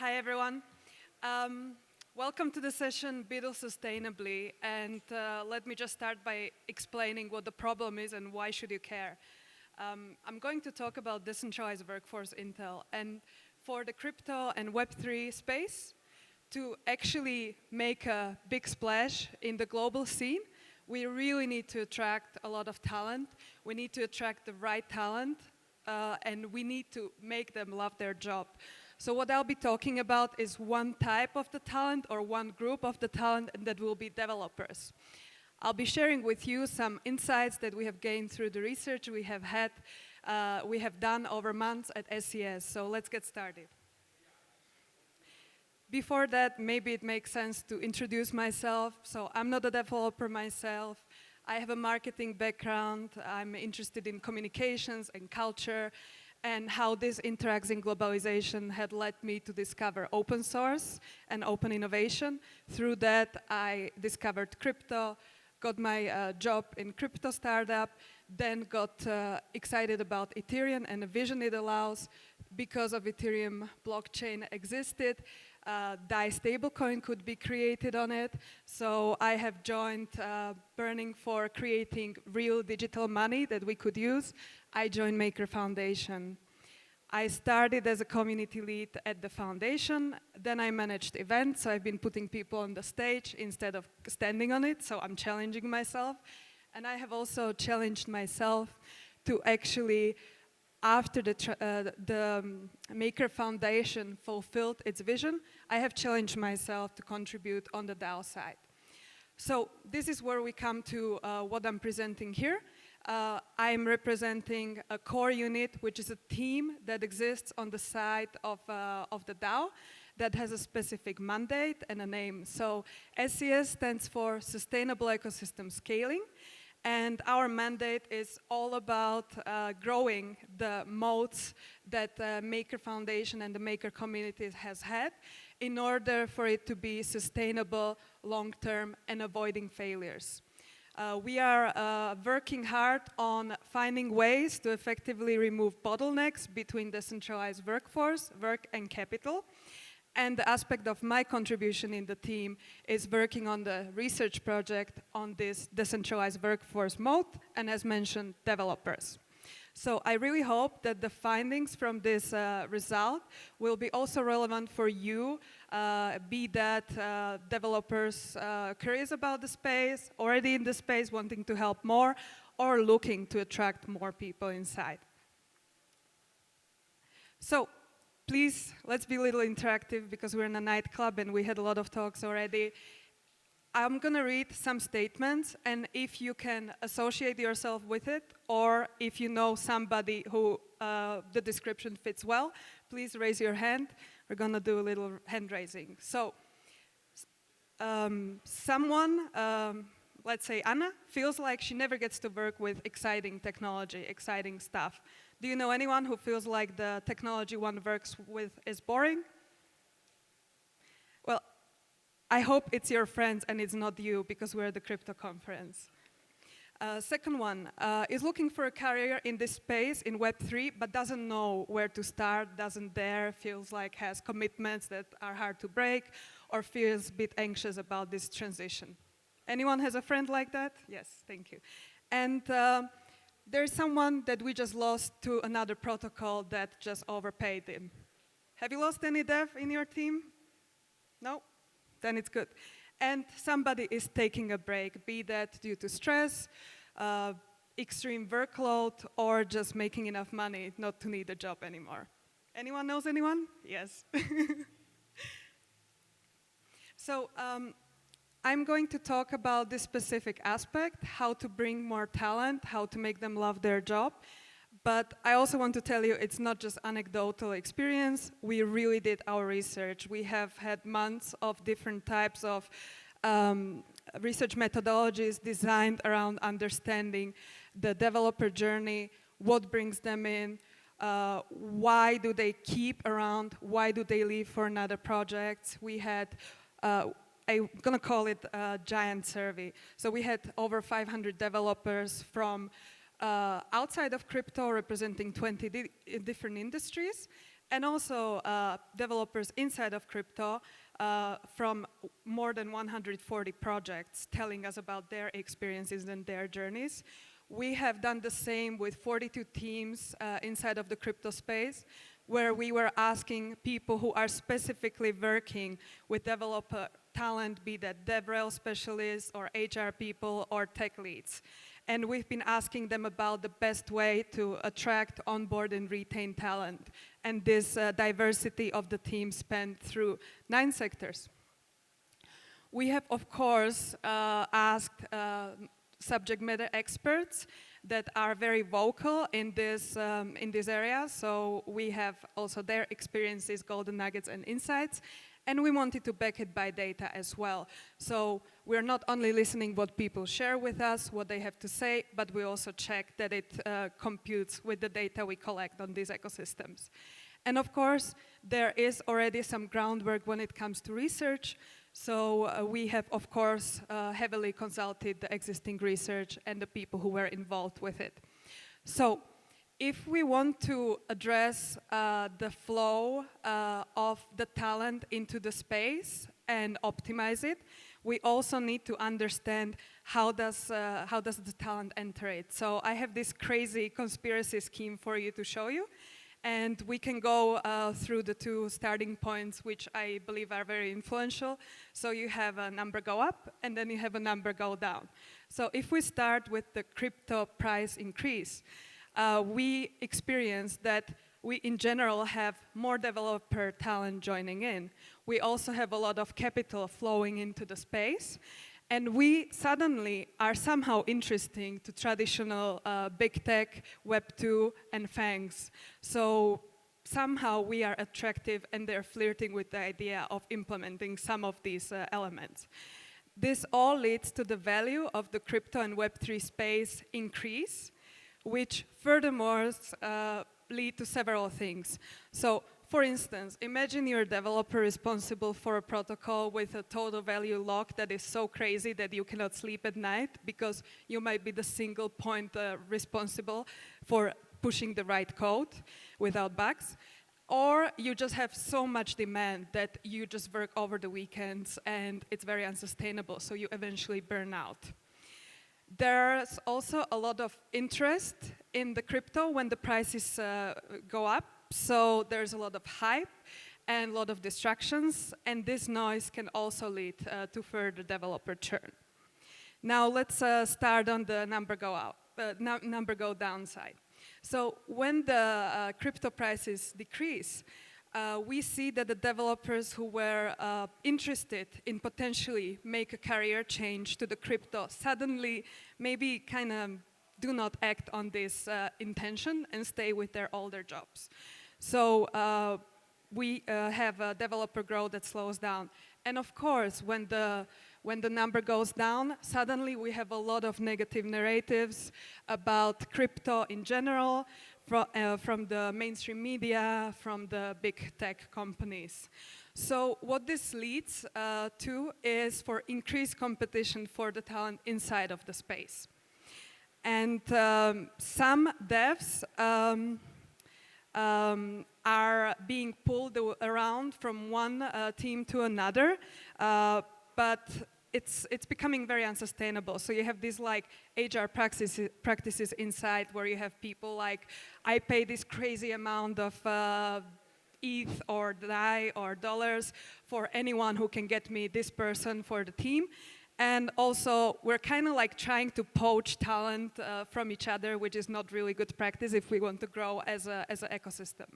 Hi everyone. Welcome to the session Buidl Sustainably, and let me just start by explaining what the problem is and why should you care. I'm going to talk about decentralized workforce intel, and for the crypto and Web3 space to actually make a big splash in the global scene, we really need to attract a lot of talent. We need to attract the right talent, and we need to make them love their job. So what I'll be talking about is one type of the talent or one group of the talent, and that will be developers. I'll be sharing with you some insights that we have gained through the research we have done over months at SES. So let's get started. Before that, maybe it makes sense to introduce myself. So I'm not a developer myself. I have a marketing background. I'm interested in communications and culture, and how this interacts in globalization had led me to discover open source and open innovation. Through that, I discovered crypto, got my job in crypto startup, then got excited about Ethereum and the vision it allows. Because of Ethereum, blockchain existed. DAI stablecoin could be created on it. So I have joined Burning for creating real digital money that we could use. I joined Maker Foundation. I started as a community lead at the foundation. Then I managed events, so I've been putting people on the stage instead of standing on it, so I'm challenging myself. And I have also challenged myself to actually, after the Maker Foundation fulfilled its vision, I have challenged myself to contribute on the DAO side. So this is where we come to what I'm presenting here. I'm representing a core unit, which is a team that exists on the side of the DAO that has a specific mandate and a name. So SES stands for Sustainable Ecosystem Scaling. And our mandate is all about growing the moats that the Maker Foundation and the Maker community has had in order for it to be sustainable, long-term, and avoiding failures. We are working hard on finding ways to effectively remove bottlenecks between decentralized workforce, work, and capital. And the aspect of my contribution in the team is working on the research project on this decentralized workforce mode, and as mentioned, developers. So I really hope that the findings from this result will be also relevant for you, be that developers curious about the space, already in the space wanting to help more, or looking to attract more people inside. So please, let's be a little interactive because we're in a nightclub and we had a lot of talks already. I'm going to read some statements, and if you can associate yourself with it, or if you know somebody who the description fits well, please raise your hand. We're going to do a little hand raising. So, someone, let's say Anna, feels like she never gets to work with exciting technology, exciting stuff. Do you know anyone who feels like the technology one works with is boring? Well, I hope it's your friends and it's not you, because we're at the crypto conference. Second one is looking for a career in this space, in Web3, but doesn't know where to start, doesn't dare, feels like has commitments that are hard to break, or feels a bit anxious about this transition. Anyone has a friend like that? Yes, thank you. And there's someone that we just lost to another protocol that just overpaid him. Have you lost any dev in your team? No? Then it's good. And somebody is taking a break, be that due to stress, extreme workload, or just making enough money not to need a job anymore. Anyone knows anyone? Yes. So I'm going to talk about this specific aspect, how to bring more talent, how to make them love their job. But I also want to tell you, it's not just anecdotal experience. We really did our research. We have had months of different types of research methodologies designed around understanding the developer journey, what brings them in, why do they keep around, why do they leave for another project. We had, I'm going to call it a giant survey. So we had over 500 developers from outside of crypto, representing 20 different industries, and also developers inside of crypto from more than 140 projects telling us about their experiences and their journeys. We have done the same with 42 teams inside of the crypto space, where we were asking people who are specifically working with developer talent, be that DevRel specialists or HR people or tech leads. And we've been asking them about the best way to attract, onboard, and retain talent. And this diversity of the team spanned through 9 sectors. We have, of course, asked subject matter experts that are very vocal in this area. So we have also their experiences, golden nuggets, and insights. And we wanted to back it by data as well. So we're not only listening what people share with us, what they have to say, but we also check that it computes with the data we collect on these ecosystems. And of course, there is already some groundwork when it comes to research. So we have, of course, heavily consulted the existing research and the people who were involved with it. So if we want to address the flow of the talent into the space and optimize it, we also need to understand how does the talent enter it. So I have this crazy conspiracy scheme for you to show you. And we can go through the 2 starting points, which I believe are very influential. So you have a number go up, and then you have a number go down. So if we start with the crypto price increase, we experience that we in general have more developer talent joining in. We also have a lot of capital flowing into the space. And we suddenly are somehow interesting to traditional big tech, Web 2, and FANGs. So somehow we are attractive, and they're flirting with the idea of implementing some of these elements. This all leads to the value of the crypto and Web3 space increase, which furthermore lead to several things. So, for instance, imagine you're a developer responsible for a protocol with a total value lock that is so crazy that you cannot sleep at night because you might be the single point responsible for pushing the right code without bugs. Or you just have so much demand that you just work over the weekends and it's very unsustainable, so you eventually burn out. There's also a lot of interest in the crypto when the prices go up. So there's a lot of hype and a lot of distractions, and this noise can also lead to further developer churn. Now let's start on the number go down side. So when the crypto prices decrease, we see that the developers who were interested in potentially make a career change to the crypto suddenly maybe kind of do not act on this intention and stay with their older jobs. So we have a developer growth that slows down. And of course, when the number goes down, suddenly we have a lot of negative narratives about crypto in general, from the mainstream media, from the big tech companies. So what this leads to is for increased competition for the talent inside of the space. And some devs are being pulled around from one team to another, but it's becoming very unsustainable. So you have these like HR practices inside where you have people like, I pay this crazy amount of ETH or DAI or dollars for anyone who can get me this person for the team. And also, we're kind of like trying to poach talent from each other, which is not really good practice if we want to grow as an ecosystem.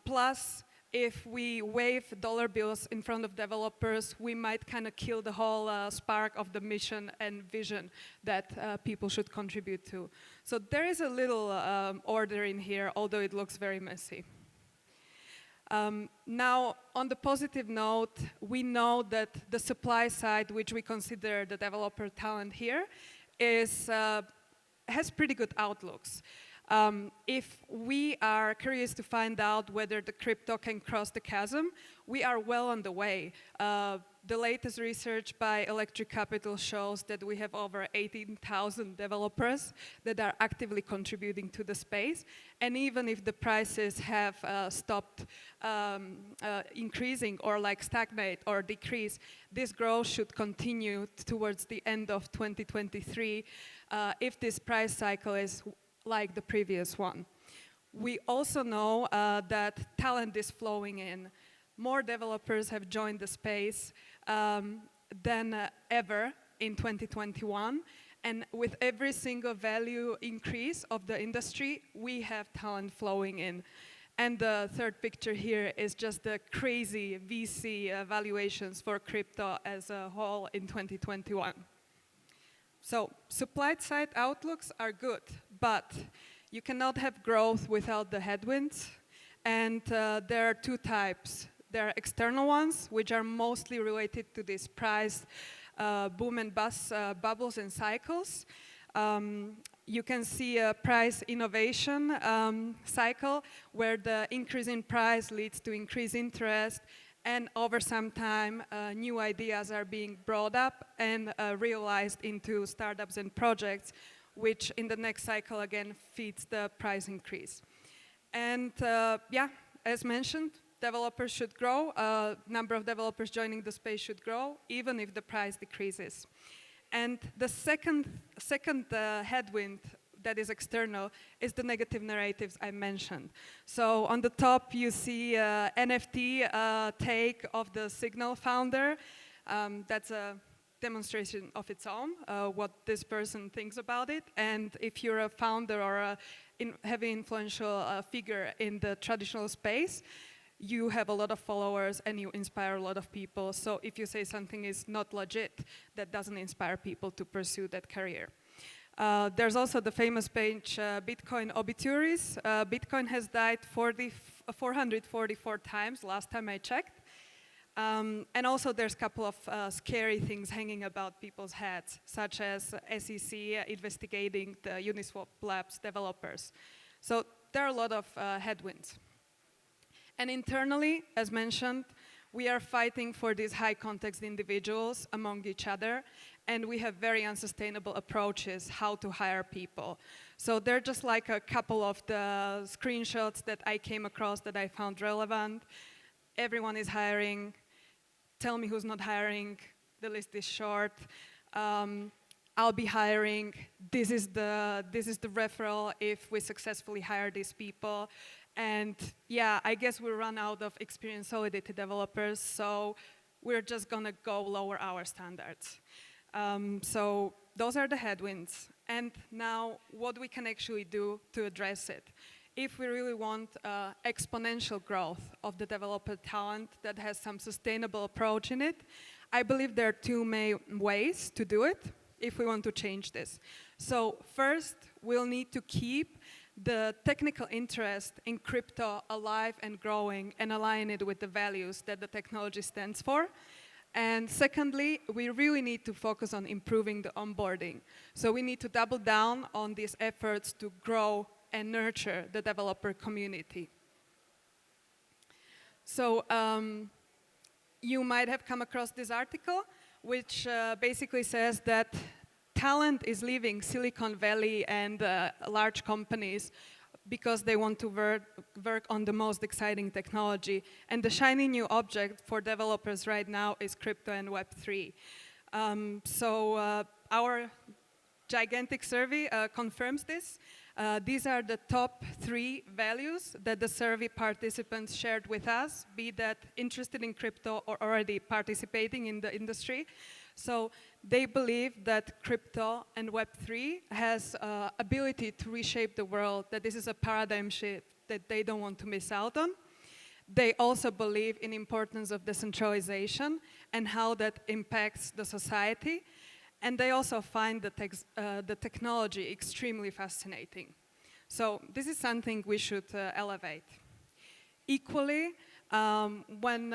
Plus, if we wave dollar bills in front of developers, we might kind of kill the whole spark of the mission and vision that people should contribute to. So there is a little order in here, although it looks very messy. Now, on the positive note, we know that the supply side, which we consider the developer talent here, has pretty good outlooks. If we are curious to find out whether the crypto can cross the chasm, we are well on the way. The latest research by Electric Capital shows that we have over 18,000 developers that are actively contributing to the space. And even if the prices have stopped increasing or like stagnate or decrease, this growth should continue towards the end of 2023 if this price cycle is like the previous one. We also know that talent is flowing in. More developers have joined the space than ever in 2021. And with every single value increase of the industry, we have talent flowing in. And the third picture here is just the crazy VC valuations for crypto as a whole in 2021. So supply side outlooks are good, but you cannot have growth without the headwinds. And there are two types. There are external ones, which are mostly related to this price boom and bust bubbles and cycles. You can see a price innovation cycle where the increase in price leads to increased interest, and over some time, new ideas are being brought up and realized into startups and projects, which in the next cycle again feeds the price increase. And yeah, as mentioned, developers should grow, number of developers joining the space should grow, even if the price decreases. And the second headwind that is external is the negative narratives I mentioned. So on the top you see NFT take of the Signal founder. That's a demonstration of its own, what this person thinks about it. And if you're a founder or a heavy influential figure in the traditional space, you have a lot of followers and you inspire a lot of people. So if you say something is not legit, that doesn't inspire people to pursue that career. There's also the famous page, Bitcoin obituaries. Bitcoin has died 444 times, last time I checked. And also there's a couple of scary things hanging about people's heads, such as SEC investigating the Uniswap Labs developers. So there are a lot of headwinds. And internally, as mentioned, we are fighting for these high context individuals among each other, and we have very unsustainable approaches how to hire people. So they're just like a couple of the screenshots that I came across that I found relevant. Everyone is hiring. Tell me who's not hiring. The list is short. I'll be hiring. This is the referral if we successfully hire these people. And yeah, I guess we run out of experienced Solidity developers, so we're just gonna go lower our standards. So those are the headwinds. And now what we can actually do to address it. If we really want exponential growth of the developer talent that has some sustainable approach in it, I believe there are two main ways to do it if we want to change this. So first, we'll need to keep the technical interest in crypto alive and growing and align it with the values that the technology stands for. And secondly, we really need to focus on improving the onboarding. So we need to double down on these efforts to grow and nurture the developer community. So you might have come across this article, which basically says that talent is leaving Silicon Valley and large companies because they want to work on the most exciting technology. And the shiny new object for developers right now is crypto and Web3. Our gigantic survey confirms this. These are the top 3 values that the survey participants shared with us, be that interested in crypto or already participating in the industry. So they believe that crypto and Web3 has ability to reshape the world, that this is a paradigm shift that they don't want to miss out on. They also believe in importance of decentralization and how that impacts the society. And they also find the technology extremely fascinating. So this is something we should elevate. Equally, when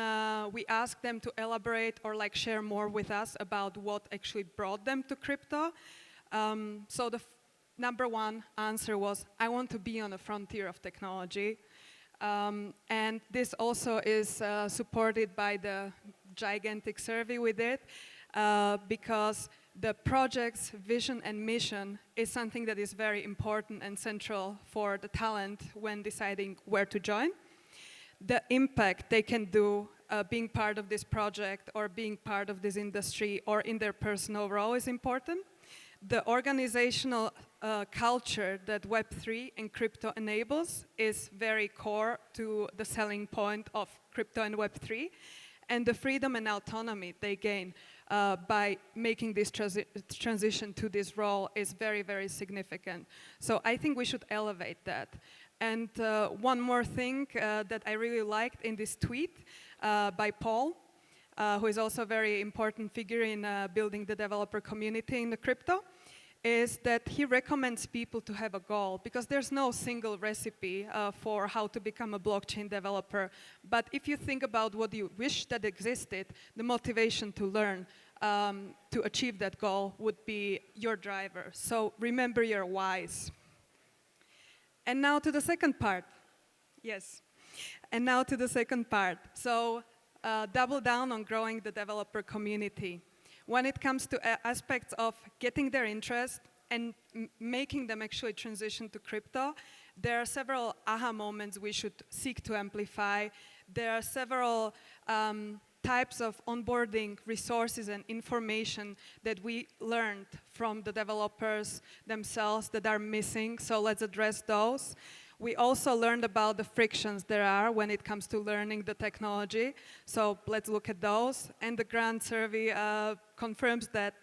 we ask them to elaborate or like share more with us about what actually brought them to crypto, so the number one answer was, I want to be on the frontier of technology. And this also is supported by the gigantic survey we did, because the project's vision and mission is something that is very important and central for the talent when deciding where to join. The impact they can do being part of this project or being part of this industry or in their personal role is important. The organizational culture that Web3 and crypto enables is very core to the selling point of crypto and Web3. And the freedom and autonomy they gain by making this transition to this role is very, very significant. So I think we should elevate that. And one more thing that I really liked in this tweet by Paul, who is also a very important figure in building the developer community in the crypto, is that he recommends people to have a goal, because there's no single recipe for how to become a blockchain developer. But if you think about what you wish that existed, the motivation to learn to achieve that goal would be your driver. So remember your whys. And now to the second part. Yes. And now to the second part. So double down on growing the developer community. When it comes to aspects of getting their interest and making them actually transition to crypto, there are several aha moments we should seek to amplify. There are several types of onboarding resources and information that we learned from the developers themselves that are missing, so let's address those. We also learned about the frictions there are when it comes to learning the technology, so let's look at those. And the grant survey confirms that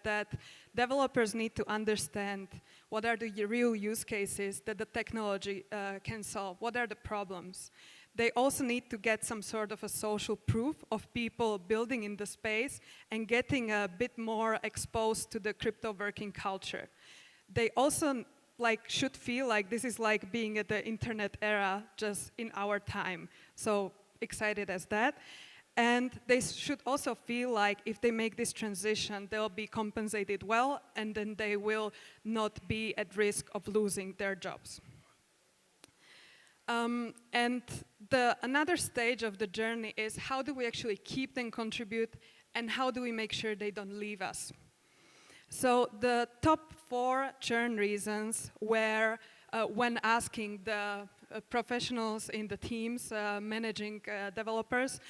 developers need to understand what are the real use cases that the technology can solve, what are the problems. They also need to get some sort of a social proof of people building in the space and getting a bit more exposed to the crypto working culture. They also should feel like this is like being at the internet era just in our time. So excited as that. And they should also feel like if they make this transition, they'll be compensated well, and then they will not be at risk of losing their jobs. And another stage of the journey is how do we actually keep them contribute, and how do we make sure they don't leave us? So the top 4 churn reasons were, when asking the professionals in the teams managing developers,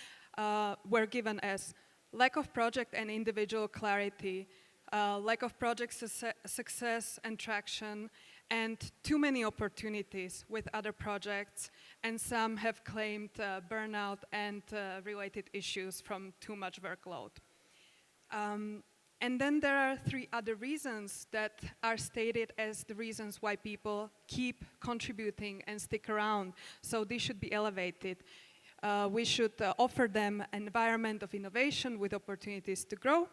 were given as lack of project and individual clarity, lack of project success and traction, and too many opportunities with other projects, and some have claimed burnout and related issues from too much workload. And then there are 3 other reasons that are stated as the reasons why people keep contributing and stick around. So these should be elevated. We should offer them an environment of innovation with opportunities to grow.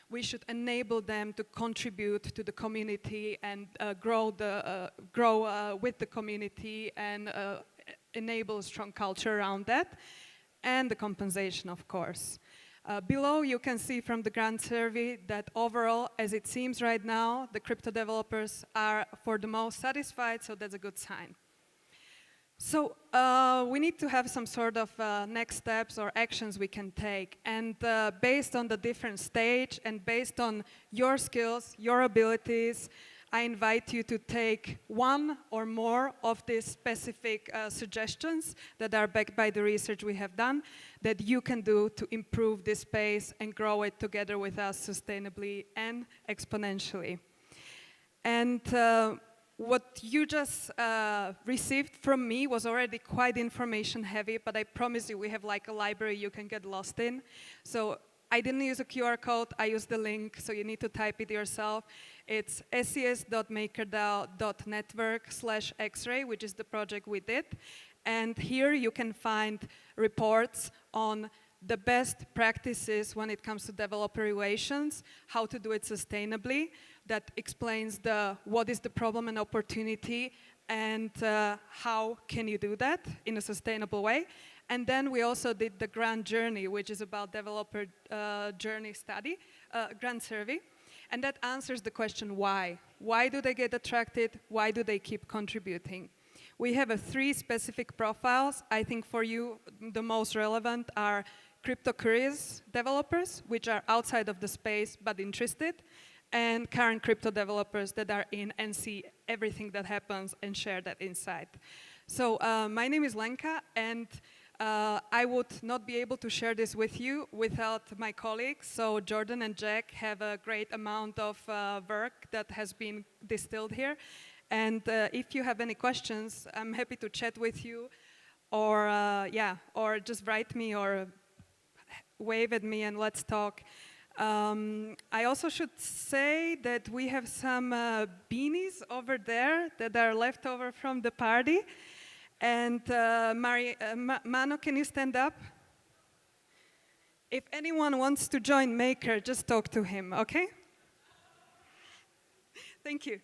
We should enable them to contribute to the community and grow with the community and enable a strong culture around that. And the compensation, of course. Below, you can see from the grant survey that overall, as it seems right now, the crypto developers are for the most satisfied, so that's a good sign. So we need to have some sort of next steps or actions we can take. And based on the different stage and based on your skills, your abilities, I invite you to take 1 or more of these specific suggestions that are backed by the research we have done that you can do to improve this space and grow it together with us sustainably and exponentially. And what you just received from me was already quite information heavy, but I promise you we have like a library you can get lost in. So I didn't use a QR code, I used the link, so you need to type it yourself. It's ses.makerdao.network/xray, which is the project we did. And here you can find reports on the best practices when it comes to developer relations, how to do it sustainably, that explains what is the problem and opportunity, and how can you do that in a sustainable way. And then we also did the grant journey, which is about developer journey study, grant survey. And that answers the question why. Why do they get attracted? Why do they keep contributing? We have 3 specific profiles. I think for you, the most relevant are crypto curious developers, which are outside of the space but interested, and current crypto developers that are in and see everything that happens and share that insight. So my name is Lenka, and I would not be able to share this with you without my colleagues. So Jordan and Jack have a great amount of work that has been distilled here. And if you have any questions, I'm happy to chat with you, or or just write me or wave at me and let's talk. I also should say that we have some beanies over there that are left over from the party. And Mano, can you stand up? If anyone wants to join Maker, just talk to him, okay? Thank you.